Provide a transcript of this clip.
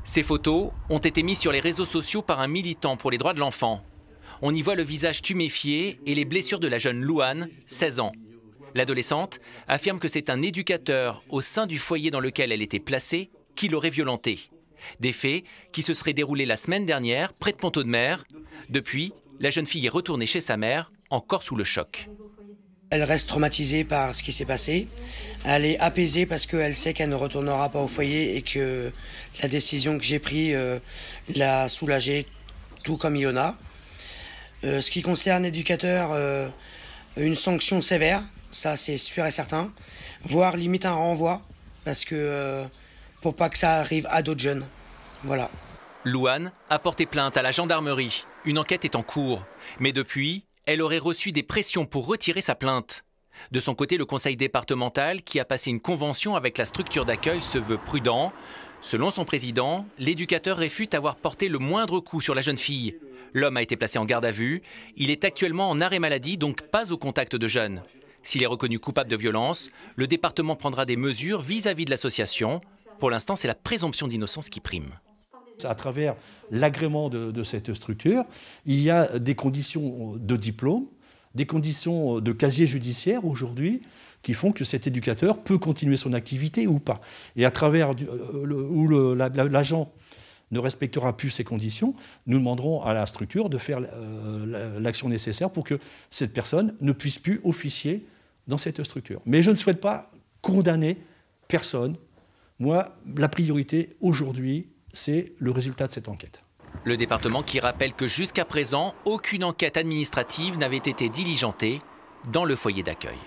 Ces photos ont été mises sur les réseaux sociaux par un militant pour les droits de l'enfant. On y voit le visage tuméfié et les blessures de la jeune Louane, 16 ans. L'adolescente affirme que c'est un éducateur au sein du foyer dans lequel elle était placée qui l'aurait violentée. Des faits qui se seraient déroulés la semaine dernière près de Pont-Audemer. Depuis, la jeune fille est retournée chez sa mère, encore sous le choc. Elle reste traumatisée par ce qui s'est passé. Elle est apaisée parce qu'elle sait qu'elle ne retournera pas au foyer et que la décision que j'ai prise l'a soulagée, tout comme Ilona. Ce qui concerne l'éducateur, une sanction sévère, ça c'est sûr et certain, voire limite un renvoi, parce que pour pas que ça arrive à d'autres jeunes. Voilà. Louane a porté plainte à la gendarmerie. Une enquête est en cours. Mais depuis, elle aurait reçu des pressions pour retirer sa plainte. De son côté, le conseil départemental, qui a passé une convention avec la structure d'accueil, se veut prudent. Selon son président, l'éducateur réfute avoir porté le moindre coup sur la jeune fille. L'homme a été placé en garde à vue. Il est actuellement en arrêt maladie, donc pas au contact de jeunes. S'il est reconnu coupable de violence, le département prendra des mesures vis-à-vis de l'association. Pour l'instant, c'est la présomption d'innocence qui prime. À travers l'agrément de cette structure, il y a des conditions de diplôme, des conditions de casier judiciaire aujourd'hui qui font que cet éducateur peut continuer son activité ou pas. Et à travers où l'agent ne respectera plus ces conditions, nous demanderons à la structure de faire l'action nécessaire pour que cette personne ne puisse plus officier dans cette structure. Mais je ne souhaite pas condamner personne. Moi, la priorité aujourd'hui, c'est le résultat de cette enquête. Le département qui rappelle que jusqu'à présent, aucune enquête administrative n'avait été diligentée dans le foyer d'accueil.